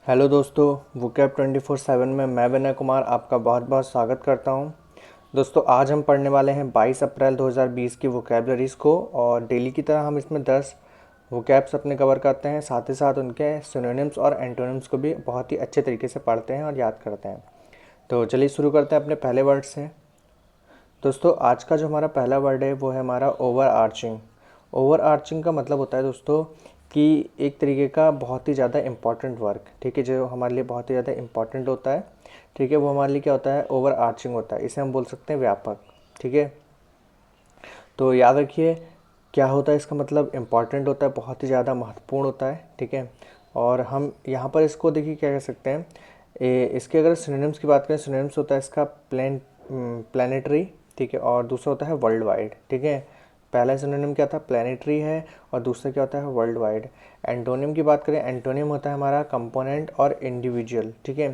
Hello दोस्तों, vocab 24/7 में मैं विनय कुमार आपका बहुत बहुत स्वागत करता हूं। दोस्तों, आज हम पढ़ने वाले हैं 22 अप्रैल 2020 की वोकैबलरीज़ को। और डेली की तरह हम इसमें 10 वोकैब्स अपने कवर करते हैं, साथ ही साथ उनके सिनोनिम्स और एंटोनिम्स को भी बहुत ही अच्छे तरीके से पढ़ते हैं और याद करते हैं। तो चलिए शुरू करते हैं अपने पहले वर्ड से। दोस्तों, आज का जो हमारा पहला वर्ड है वो है हमारा ओवर आर्चिंग। ओवर आर्चिंग का मतलब होता है दोस्तों कि एक तरीके का बहुत ही ज़्यादा इम्पॉर्टेंट वर्क, ठीक है, जो हमारे लिए बहुत ही ज़्यादा इम्पॉर्टेंट होता है, ठीक है, वो हमारे लिए क्या होता है, ओवर आर्चिंग होता है। इसे हम बोल सकते हैं व्यापक, ठीक है। तो याद रखिए क्या होता है इसका मतलब, इम्पॉर्टेंट होता है, बहुत ही ज़्यादा महत्वपूर्ण होता है, ठीक है। और हम यहाँ पर इसको देखिए क्या कह सकते हैं, इसके अगर सिनोनिम्स की बात करें, सिनोनिम्स होता है इसका प्लानिटरी, ठीक है, और दूसरा होता है वर्ल्ड वाइड, ठीक है। पहला सिनोनिम क्या था, प्लानिटरी है, और दूसरा क्या होता है, वर्ल्ड वाइड। एंटोनिम की बात करें, एंटोनिम होता है हमारा कंपोनेंट और इंडिविजुअल, ठीक है।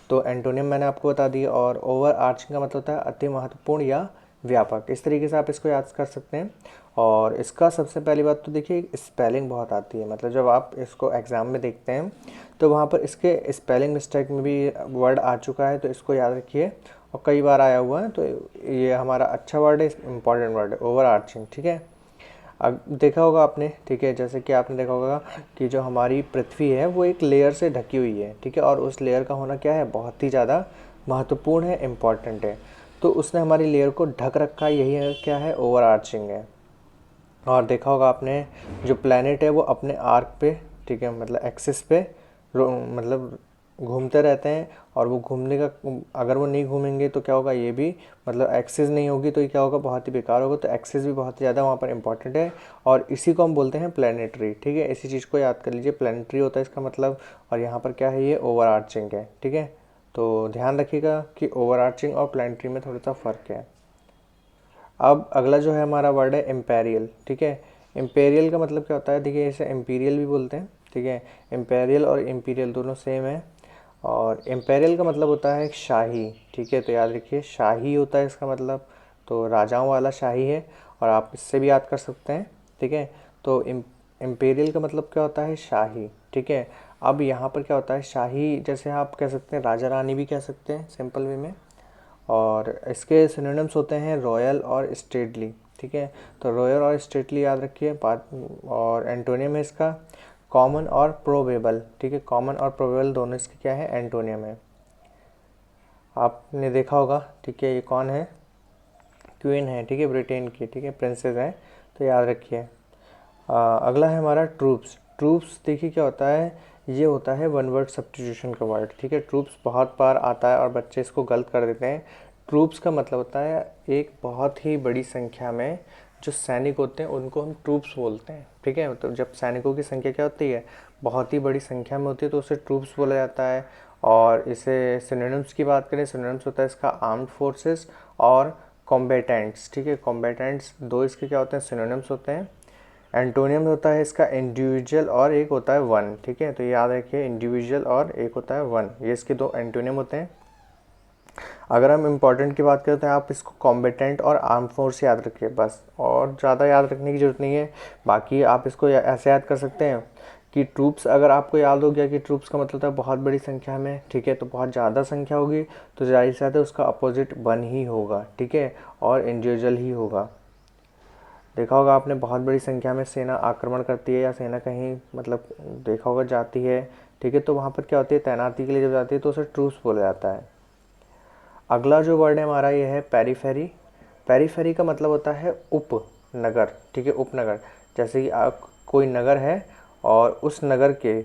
तो एंटोनिम मैंने आपको बता दिया। और ओवर आर्चिंग का मतलब होता है अति महत्वपूर्ण या व्यापक। इस तरीके से आप इसको याद कर सकते हैं। और इसका सबसे पहली बात तो देखिए, स्पेलिंग बहुत आती है, मतलब जब आप इसको एग्ज़ाम में देखते हैं तो वहाँ पर इसके स्पेलिंग मिस्टेक में भी वर्ड आ चुका है, तो इसको याद रखिए। और कई बार आया हुआ है, तो ये हमारा अच्छा वर्ड है, इंपॉर्टेंट वर्ड है, ओवर आर्चिंग, ठीक है। अब देखा होगा आपने, ठीक है, जैसे कि आपने देखा होगा कि जो हमारी पृथ्वी है वो एक लेयर से ढकी हुई है, ठीक है, और उस लेयर का होना क्या है, बहुत ही ज़्यादा महत्वपूर्ण है, इम्पॉर्टेंट है। तो उसने हमारी लेयर को ढक रखा है, यही है, क्या है, ओवर आर्चिंग है। और देखा होगा आपने, जो प्लैनेट है वो अपने आर्क पे, ठीक है, मतलब एक्सिस पे मतलब घूमते रहते हैं। और वो घूमने का, अगर वो नहीं घूमेंगे तो क्या होगा, ये भी मतलब एक्सिस नहीं होगी तो ये क्या होगा, बहुत ही बेकार होगा। तो एक्सिस भी बहुत ही ज़्यादा वहाँ पर इंपॉर्टेंट है, और इसी को हम बोलते हैं प्लानिटरी, ठीक है। इसी चीज़ को याद कर लीजिए, प्लानिटरी होता है इसका मतलब। और यहाँ पर क्या है, ये ओवर आर्चिंग है, ठीक है। तो ध्यान रखिएगा कि ओवर आर्चिंग और प्लानिटरी में थोड़ा सा फ़र्क है। अब अगला जो है हमारा वर्ड है इम्पेरियल, ठीक है। इम्पेरियल का मतलब क्या होता है, देखिए इसे इम्पीरियल भी बोलते हैं, ठीक है। इम्पेरियल और इम्पीरियल दोनों सेम है। और इम्पेरियल का मतलब होता है शाही, ठीक है। तो याद रखिए शाही होता है इसका मतलब, तो राजाओं वाला शाही है। और आप इससे भी याद कर सकते हैं, ठीक है। तो इम्पेरियल का मतलब क्या होता है, शाही, ठीक है। अब यहाँ पर क्या होता है, शाही जैसे आप कह सकते हैं राजा रानी भी कह सकते हैं सिंपल वे में। और इसके सिनोनिम्स होते हैं रॉयल और स्टेडली, ठीक है। तो रॉयल और स्टेडली याद रखिए बात। और एंटोनियम है इसका कॉमन और प्रोबेबल, ठीक है। कॉमन और प्रोबेबल दोनों इसके क्या है, एंटोनियम है। आपने देखा होगा, ठीक है, ये कौन है, क्वीन है, ठीक है, ब्रिटेन की, ठीक है, प्रिंसेस है। तो याद रखिए। अगला है हमारा ट्रूप्स। ट्रूप्स देखिए क्या होता है, ये होता है वन वर्ड सब्स्टिट्यूशन का वर्ड, ठीक है। ट्रूप्स बहुत बार आता है और बच्चे इसको गलत कर देते हैं। ट्रूप्स का मतलब होता है एक बहुत ही बड़ी संख्या में जो सैनिक होते हैं उनको हम ट्रूप्स बोलते हैं, ठीक है। तो जब सैनिकों की संख्या क्या होती है, बहुत ही बड़ी संख्या में होती है, तो उसे ट्रूप्स बोला जाता है। और इसे सिनोनिम्स की बात करें, सिनोनिम्स होता है इसका आर्म्ड फोर्सेस और कॉम्बेटेंट्स, ठीक है। कॉम्बेटेंट्स दो इसके क्या होते हैं, सिनोनिम्स होते हैं। एंटोनियम होता है इसका इंडिविजुअल और एक होता है वन, ठीक है। तो याद रखिए इंडिविजुअल और एक होता है वन, ये इसके दो एंटोनियम होते हैं। अगर हम इम्पोर्टेंट की बात करें तो आप इसको कॉम्बेटेंट और आर्म फोर्स याद रखिए बस, और ज़्यादा याद रखने की ज़रूरत नहीं है। बाकी आप इसको ऐसे याद कर सकते हैं कि ट्रूप्स, अगर आपको याद हो गया कि ट्रूप्स का मतलब होता है बहुत बड़ी संख्या में, ठीक है, तो बहुत ज़्यादा संख्या होगी तो जाहिर सी बात है उसका अपोजिट वन ही होगा, ठीक है, और इंडिविजुअल ही होगा। देखा होगा आपने, बहुत बड़ी संख्या में सेना आक्रमण करती है या सेना कहीं मतलब देखा होगा जाती है, ठीक है, तो वहाँ पर क्या होती है, तैनाती के लिए जब जाती है तो उसे ट्रूप्स बोला जाता है। अगला जो वर्ड है हमारा ये है पेरीफेरी। पेरीफेरी का मतलब होता है उपनगर, ठीक है, उपनगर। जैसे कि आप कोई नगर है और उस नगर के,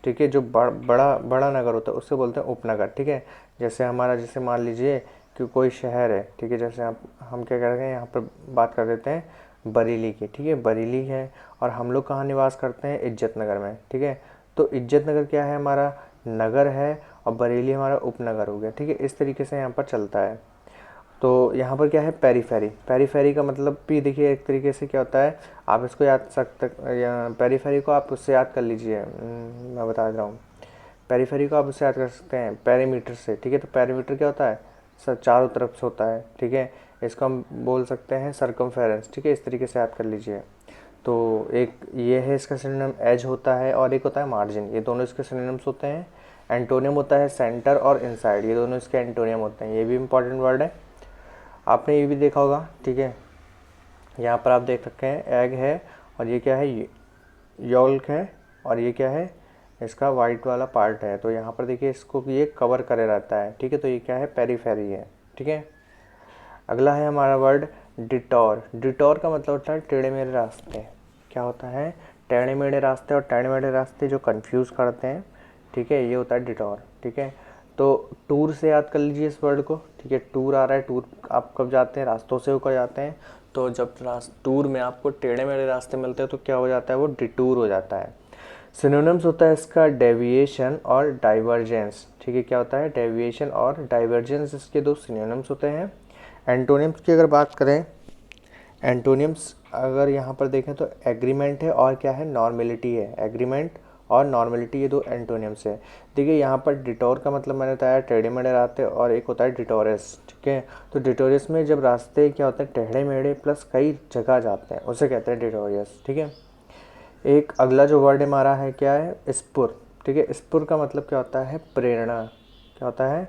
ठीक है, जो बड़ा बड़ा नगर होता है उससे बोलते हैं उपनगर, ठीक है। जैसे हमारा, जैसे मान लीजिए कि कोई शहर है, ठीक है, जैसे हम क्या कर रहे हैं यहाँ पर बात कर देते हैं बरेली की, ठीक है, बरेली है। और हम लोग कहाँ निवास करते हैं, इज्जत नगर में, ठीक है। तो इज्जत नगर क्या है, हमारा नगर है, और बरेली हमारा उपनगर हो गया, ठीक है। इस तरीके से यहाँ पर चलता है। तो यहाँ पर क्या है, पेरीफेरी। पेरीफेरी का मतलब भी देखिए एक तरीके से क्या होता है, आप इसको याद सकते, पेरीफेरी को आप उससे याद कर लीजिए, मैं बता रहा हूँ। पेरीफेरी को आप उससे याद कर सकते हैं पेरीमीटर से, ठीक है। तो पेरीमीटर क्या होता है, सब चारों तरफ से होता है, ठीक है। इसको हम बोल सकते हैं सरकमफेरेंस, ठीक है, इस तरीके से याद कर लीजिए। तो एक ये है इसका सिनोनिम एज होता है और एक होता है मार्जिन, ये दोनों इसके सिनोनिम्स होते हैं। एंटोनियम होता है सेंटर और इनसाइड, ये दोनों इसके एंटोनियम होते हैं, ये भी इंपॉर्टेंट वर्ड है। आपने ये भी देखा होगा, ठीक है, यहाँ पर आप देख सकते हैं एग है और ये क्या है, योल्क है, और ये क्या है, इसका वाइट वाला पार्ट है। तो यहाँ पर देखिए इसको ये कवर करे रहता है, ठीक है, तो ये क्या है, पेरीफेरी है, ठीक है। अगला है हमारा वर्ड डिटॉर। डिटॉर का मतलब होता है टेढ़े मेढ़े रास्ते। क्या होता है, टेढ़े मेढ़े रास्ते, और टेढ़े मेढ़े रास्ते जो कंफ्यूज करते हैं, ठीक है, ये होता है डिटॉर, ठीक है। तो टूर से याद कर लीजिए इस वर्ड को, ठीक है, टूर आ रहा है, टूर आप कब जाते हैं, रास्तों से होकर जाते हैं। तो जब टूर में आपको टेढ़े मेढ़े रास्ते मिलते हैं तो क्या हो जाता है, वो डिटूर हो जाता है। सिनोनिम्स होता है इसका डेविएशन और डाइवर्जेंस, ठीक है, क्या होता है, डेविएशन और डाइवर्जेंस, इसके दो सिनोनिम्स होते हैं। एंटोनिम्स की अगर बात करें, एंटोनिम्स अगर यहाँ पर देखें तो एग्रीमेंट है और क्या है, नॉर्मेलिटी है। एग्रीमेंट और नॉर्मेलिटी, ये दो एंटोनिम्स है। देखिए यहाँ पर डिटोर का मतलब मैंने बताया टेढ़े मेढ़े रास्ते, और एक होता है डिटोरस, ठीक है। तो डिटोरस में जब रास्ते क्या होते हैं, टेढ़े मेढ़े प्लस कई जगह जाते हैं, उसे कहते हैं डिटोरस, ठीक है। एक अगला जो वर्ड हमारा है क्या है, स्पुर, ठीक है। स्पुर का मतलब क्या होता है, प्रेरणा। क्या होता है,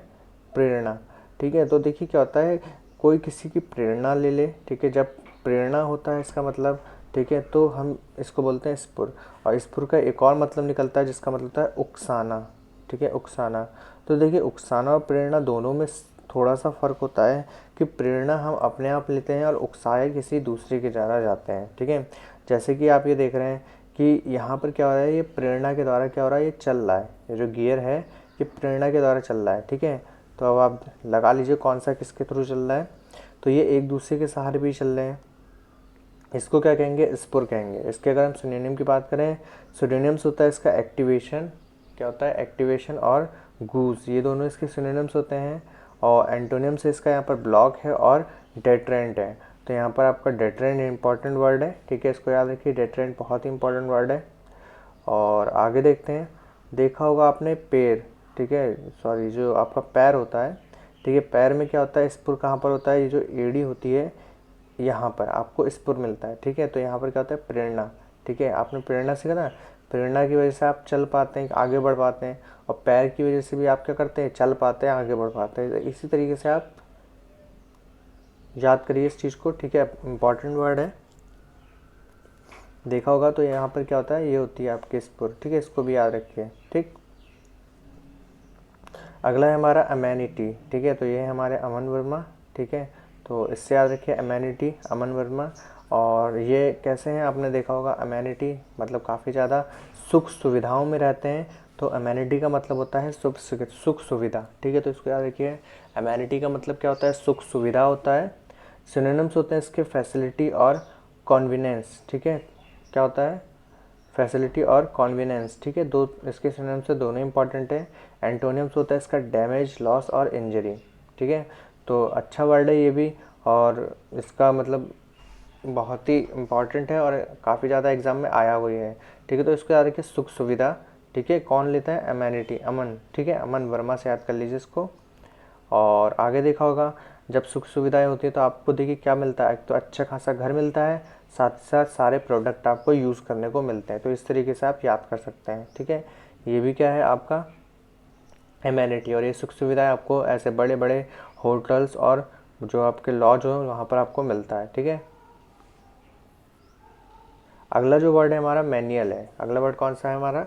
प्रेरणा, ठीक है। तो देखिए क्या होता है, कोई किसी की प्रेरणा ले ले, ठीक है, जब प्रेरणा होता है इसका मतलब, ठीक है, तो हम इसको बोलते हैं स्पुर। और स्पुर का एक और मतलब निकलता है जिसका मतलब होता है उकसाना, ठीक है, उकसाना। तो देखिए उकसाना और प्रेरणा दोनों में थोड़ा सा फ़र्क होता है कि प्रेरणा हम अपने आप लेते हैं और उकसाए किसी दूसरे के द्वारा जाते हैं, ठीक है। जैसे कि आप ये देख रहे हैं कि यहाँ पर क्या हो रहा है, ये प्रेरणा के द्वारा क्या हो रहा है, ये चल रहा है, ये जो गियर है ये प्रेरणा के द्वारा चल रहा है, ठीक है। तो अब आप लगा लीजिए कौन सा किसके थ्रू चल रहा है, तो ये एक दूसरे के सहारे भी चल रहे हैं, इसको क्या कहेंगे, स्पुर कहेंगे। इसके अगर हम सिनोनिम की बात करें, सिनोनिम्स होता है इसका एक्टिवेशन, क्या होता है, एक्टिवेशन और गूज, ये दोनों इसके सिनोनिम्स होते हैं। और एंटोनियम से इसका यहाँ पर ब्लॉक है और डेटरेंट है। तो यहाँ पर आपका डेटरेंट इंपॉर्टेंट वर्ड है, ठीक है, इसको याद रखिए, डेटरेंट बहुत ही इंपॉर्टेंट वर्ड है। और आगे देखते हैं, देखा होगा आपने पैर, ठीक है, सॉरी, जो आपका पैर होता है, ठीक है, पैर में क्या होता है, स्पुर कहाँ पर होता है, ये जो एड़ी होती है यहाँ पर आपको स्पुर मिलता है, ठीक है। तो यहाँ पर क्या होता है, प्रेरणा, ठीक है, आपने प्रेरणा सीखा ना, प्रेरणा की वजह से आप चल पाते हैं, आगे बढ़ पाते हैं, और पैर की वजह से भी आप क्या करते हैं, चल पाते हैं, आगे बढ़ पाते हैं। तो इसी तरीके से आप याद करिए इस चीज़ को, ठीक है, इंपॉर्टेंट वर्ड है, देखा होगा। तो यहाँ पर क्या होता है, ये होती है आपकी स्पुर, ठीक है, इसको भी याद रखिए, ठीक। अगला है हमारा अमेनिटी, ठीक है, तो ये है हमारे अमन वर्मा, ठीक है। तो इससे याद रखिए अमेनिटी, अमन वर्मा। और ये कैसे हैं, आपने देखा होगा, अमेनिटी मतलब काफ़ी ज़्यादा सुख सुविधाओं में रहते हैं। तो अमेनिटी का मतलब होता है सुख सुविधा, ठीक है, तो इसको याद रखिए। अमेनिटी का मतलब क्या होता है, सुख सुविधा होता है। सिनोनिम्स होते हैं इसके फैसिलिटी और कॉन्वीनेंस, ठीक है, क्या होता है, फैसिलिटी और कॉन्वीनेंस, ठीक है, दो इसके सिनोनिम्स से दोनों इंपॉर्टेंट है। एंटोनिम्स होता है इसका डैमेज, लॉस और इंजरी, ठीक है। तो अच्छा वर्ड है ये भी, और इसका मतलब बहुत ही इम्पॉर्टेंट है और काफ़ी ज़्यादा एग्जाम में आया हुई है, ठीक है। तो इसको याद रखिए, सुख सुविधा, ठीक है, कौन लेता है, अमेनिटी, अमन, ठीक है, अमन वर्मा से याद कर लीजिए इसको। और आगे देखा होगा, जब सुख सुविधाएं होती है तो आपको देखिए क्या मिलता है, एक तो अच्छा खासा घर मिलता है, साथ ही साथ सारे प्रोडक्ट आपको यूज़ करने को मिलते हैं। तो इस तरीके से आप याद कर सकते हैं, ठीक है। ये भी क्या है आपका एमेनिटी, और ये सुख सुविधाएं आपको ऐसे बड़े बड़े होटल्स और जो आपके लॉज हो वहाँ पर आपको मिलता है, ठीक है। अगला जो वर्ड है हमारा मैनुअल है। अगला वर्ड कौन सा है हमारा,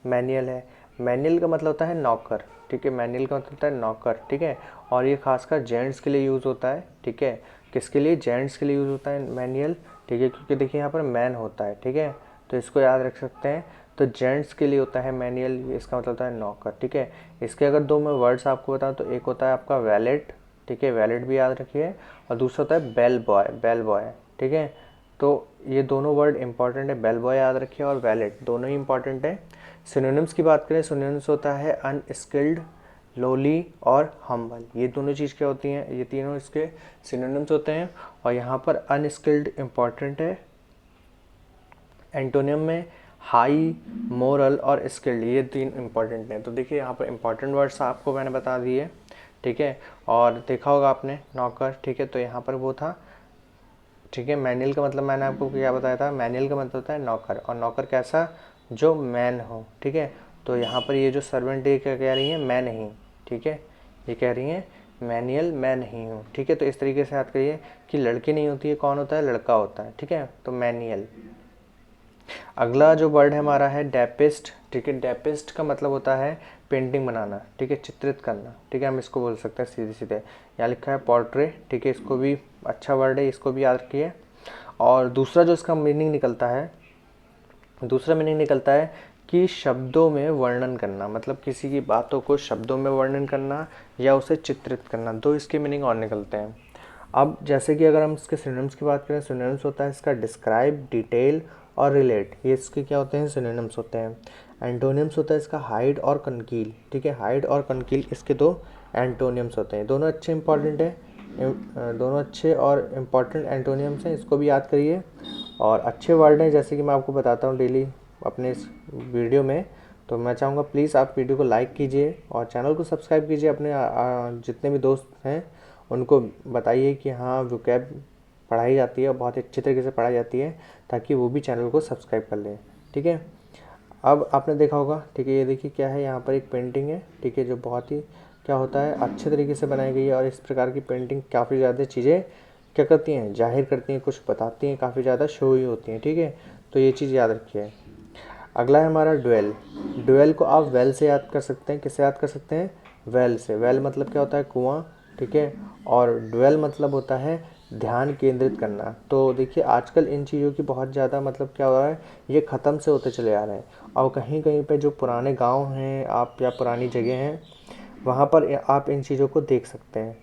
मैनुअल है। मैनुअल का मतलब होता है नौकर, ठीक है, मैनुअल का मतलब होता है नौकर, ठीक है। और ये खासकर जेंट्स के लिए यूज़ होता है, ठीक है, किसके लिए, जेंट्स के लिए यूज़ होता है मैनुअल, ठीक है, क्योंकि देखिए यहाँ पर मैन होता है, ठीक है, तो इसको याद रख सकते हैं। तो जेंट्स के लिए होता है मैनुअल, इसका मतलब होता है नौकर, ठीक है। इसके अगर दो मैं वर्ड्स आपको बताऊँ तो एक होता है आपका वैलेट, ठीक है, वैलेट भी याद रखिए, और दूसरा होता है बेल बॉय, बेल बॉय, ठीक है। तो ये दोनों वर्ड इंपॉर्टेंट है, बेल बॉय याद रखिए और वैलेट, दोनों ही इंपॉर्टेंट है। सिनोनिम्स की बात करें, सिनोनिम्स होता है अनस्किल्ड, लोली और हम्बल, ये दोनों चीज़ क्या होती हैं, ये तीनों इसके सिनोनिम्स होते हैं। और यहाँ पर अनस्किल्ड इम्पॉर्टेंट है, एंटोनियम में हाई, मोरल और स्किल्ड, ये तीन इंपॉर्टेंट हैं। तो देखिए यहाँ पर इंपॉर्टेंट वर्ड्स आपको मैंने बता दिए, ठीक है। और देखा होगा आपने नौकर, ठीक है, तो यहाँ पर वो था ठीक है। मैनुअल का मतलब मैंने आपको क्या बताया था, मैनुअल का मतलब होता है नौकर, और नौकर कैसा, जो मैन हो, ठीक है। तो यहाँ पर ये जो सर्वेंट ये क्या कह रही है, मैं नहीं, ठीक है, ये कह रही है मैनुअल मैं नहीं हूँ, ठीक है। तो इस तरीके से याद करिए कि लड़की नहीं होती है, कौन होता है, लड़का होता है, ठीक है। तो मैनुअल। अगला जो वर्ड है हमारा है डेपिस्ट, ठीक है। डेपिस्ट का मतलब होता है पेंटिंग बनाना, ठीक है, चित्रित करना, ठीक है। हम इसको बोल सकते हैं सीधे सीधे, यहाँ लिखा है पोर्ट्रेट, ठीक है। इसको भी अच्छा वर्ड है, इसको भी याद रखिए। और दूसरा जो इसका मीनिंग निकलता है, दूसरा मीनिंग निकलता है कि शब्दों में वर्णन करना, मतलब किसी की बातों को शब्दों में वर्णन करना या उसे चित्रित करना, दो इसके मीनिंग और निकलते हैं। अब जैसे कि अगर हम इसके सिनोनिम्स की बात करें, सिनोनिम्स होता है इसका डिस्क्राइब, डिटेल और रिलेट, ये इसके क्या होते हैं, सिनोनिम्स होते हैं। एंटोनिम्स होता है इसका हाइड और कनकील, ठीक है। हाइड और कनकील इसके दो एंटोनिम्स होते हैं, दोनों अच्छे इंपॉर्टेंट है, दोनों अच्छे और इम्पॉर्टेंट एंटोनिम्स हैं, इसको भी याद करिए। और अच्छे वर्ड हैं जैसे कि मैं आपको बताता हूँ डेली अपने इस वीडियो में। तो मैं चाहूँगा प्लीज़ आप वीडियो को लाइक कीजिए और चैनल को सब्सक्राइब कीजिए। अपने जितने भी दोस्त हैं उनको बताइए कि हाँ वोकैब पढ़ाई जाती है और बहुत अच्छे तरीके से पढ़ाई जाती है, ताकि वो भी चैनल को सब्सक्राइब कर लें, ठीक है। अब आपने देखा होगा, ठीक है, ये देखिए क्या है, यहाँ पर एक पेंटिंग है, ठीक है, जो बहुत ही क्या होता है अच्छे तरीके से बनाई गई है। और इस प्रकार की पेंटिंग काफ़ी ज़्यादा चीज़ें क्या करती हैं, जाहिर करती हैं, कुछ बताती हैं, काफ़ी ज़्यादा शो ही होती हैं, ठीक है। तो ये चीज़ याद रखिए। अगला है हमारा ड्वेल। ड्वेल को आप वेल से याद कर सकते हैं, किससे याद कर सकते हैं, वेल से। वेल मतलब क्या होता है, कुआं, ठीक है। और ड्वेल मतलब होता है ध्यान केंद्रित करना। तो देखिए आजकल इन चीज़ों की बहुत ज़्यादा मतलब क्या हो रहा है, ये ख़त्म से होते चले आ रहे हैं। और कहीं कहीं पे जो पुराने गांव हैं आप या पुरानी जगह हैं, वहाँ पर आप इन चीज़ों को देख सकते हैं,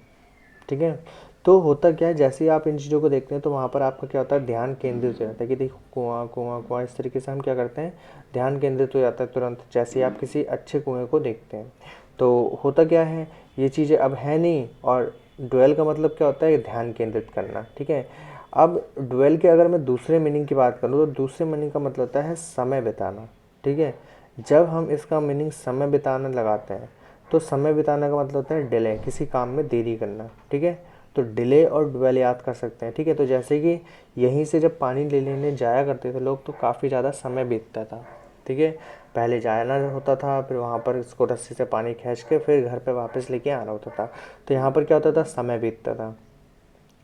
ठीक है। तो होता क्या है, जैसे ही आप इन चीज़ों को देखते हैं तो वहाँ पर आपका क्या होता है, ध्यान केंद्रित हो जाता है कि देखो कुआं कुआं कुआं, इस तरीके से हम क्या करते हैं, ध्यान केंद्रित हो जाता है तुरंत, जैसे ही आप किसी अच्छे कुएं को देखते हैं। तो होता क्या है, ये चीज़ें अब है नहीं। और ड्वेल का मतलब क्या होता है, ध्यान केंद्रित करना, ठीक है। अब ड्वेल के अगर मैं दूसरे मीनिंग की बात करूँ तो दूसरे मीनिंग का मतलब होता है समय बिताना, ठीक है। जब हम इसका मीनिंग समय बिताना लगाते हैं तो समय बिताने का मतलब होता है डिले, किसी काम में देरी करना, ठीक है। तो डिले और ड्वेल याद कर सकते हैं, ठीक है। तो जैसे कि यहीं से जब पानी ले लेने जाया करते थे लोग तो काफ़ी ज़्यादा समय बीतता था, ठीक है। पहले जाना होता था, फिर वहाँ पर इसको रस्सी से पानी खींच के फिर घर पे वापस लेके आना होता था। तो यहाँ पर क्या होता था, समय बीतता था।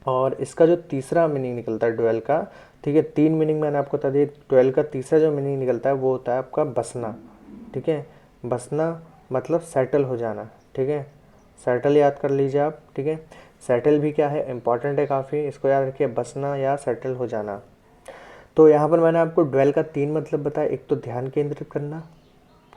और इसका जो तीसरा मीनिंग निकलता है ड्वेल का, ठीक है, तीन मीनिंग मैंने आपको बता दिया। ड्वेल का तीसरा जो मीनिंग निकलता है वो होता है आपका बसना, ठीक है। बसना मतलब सेटल हो जाना, ठीक है। सेटल याद कर लीजिए आप, ठीक है। सेटल भी क्या है, इंपॉर्टेंट है काफ़ी, इसको याद रखिए, बसना या सेटल हो जाना। तो यहाँ पर मैंने आपको ड्वेल का तीन मतलब बताया, एक तो ध्यान केंद्रित करना,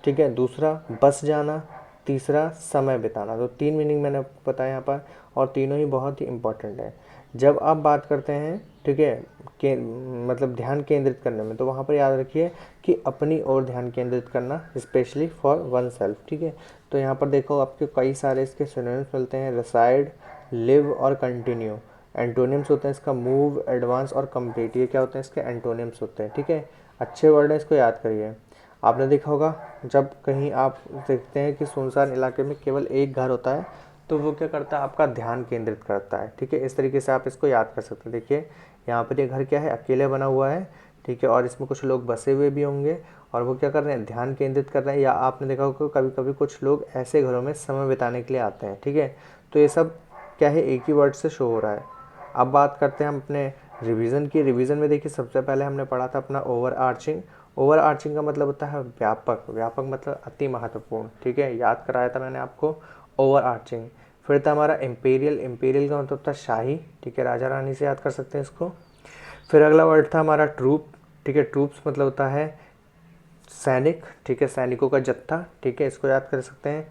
ठीक है, दूसरा बस जाना, तीसरा समय बिताना। तो तीन मीनिंग मैंने आपको बताया यहाँ पर, और तीनों ही बहुत ही इम्पोर्टेंट है। जब आप बात करते हैं, ठीक है, के मतलब ध्यान केंद्रित करने में, तो वहाँ पर याद रखिए कि अपनी ओर ध्यान केंद्रित करना, स्पेशली फॉर वन सेल्फ, ठीक है। तो यहाँ पर देखो आपके कई सारे इसके सिनोनिम्स मिलते हैं, रिसाइड, लिव और कंटिन्यू। एंटोनिम्स होते हैं इसका मूव, एडवांस और कंप्लीट, ये क्या होते हैं, इसके एंटोनिम्स होते हैं, ठीक है। अच्छे वर्ड हैं, इसको याद करिए। आपने देखा होगा जब कहीं आप देखते हैं कि सुनसान इलाके में केवल एक घर होता है तो वो क्या करता है, आपका ध्यान केंद्रित करता है, ठीक है। इस तरीके से आप इसको याद कर सकते हैं। देखिए यहाँ पर ये घर क्या है, अकेले बना हुआ है, ठीक है, और इसमें कुछ लोग बसे हुए भी होंगे और वो क्या कर रहे हैं, ध्यान केंद्रित कर रहे हैं। या आपने देखा होगा कभी कभी कुछ लोग ऐसे घरों में समय बिताने के लिए आते हैं, ठीक है। तो ये सब क्या है, एक ही वर्ड से शो हो रहा है। अब बात करते हैं हम अपने रिवीजन की। रिवीजन में देखिए सबसे पहले हमने पढ़ा था अपना ओवर आर्चिंग। ओवर आर्चिंग का मतलब होता है व्यापक, व्यापक मतलब अति महत्वपूर्ण, ठीक है, याद कराया था मैंने आपको ओवर आर्चिंग। फिर था हमारा इम्पीरियल, इम्पीरियल का मतलब था शाही, ठीक है, राजा रानी से याद कर सकते हैं इसको। फिर अगला वर्ड था हमारा ट्रूप, ठीक है, ट्रूप्स मतलब होता है सैनिक, ठीक है, सैनिकों का जत्था, ठीक है, इसको याद कर सकते हैं।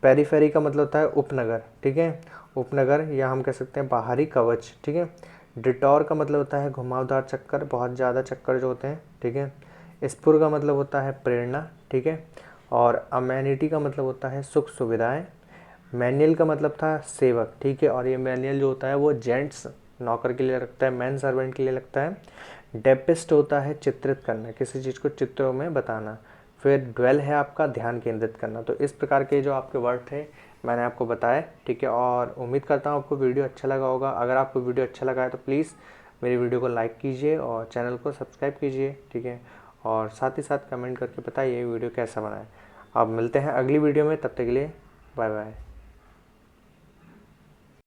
पेरीफेरी का मतलब होता है उपनगर, ठीक है, उपनगर, या हम कह सकते हैं बाहरी कवच, ठीक है। डिटॉर का मतलब होता है घुमावदार चक्कर, बहुत ज़्यादा चक्कर जो होते हैं, ठीक है। स्फुर का मतलब होता है प्रेरणा, ठीक है। और अमेनिटी का मतलब होता है सुख सुविधाएं। मैनुअल का मतलब था सेवक, ठीक है, और ये मैनुअल जो होता है वो जेंट्स नौकर के लिए लगता है, मैन सर्वेंट के लिए लगता है। डेपिस्ट होता है चित्रित करना, किसी चीज़ को चित्रों में बताना। फिर ड्वेल है आपका ध्यान केंद्रित करना। तो इस प्रकार के जो आपके वर्ड थे मैंने आपको बताए, ठीक है। और उम्मीद करता हूँ आपको वीडियो अच्छा लगा होगा। अगर आपको वीडियो अच्छा लगा है तो प्लीज़ मेरी वीडियो को लाइक कीजिए और चैनल को सब्सक्राइब कीजिए, ठीक है। और साथ ही साथ कमेंट करके बताइए वीडियो कैसा बना है। अब मिलते हैं अगली वीडियो में, तब तक के लिए बाय बाय।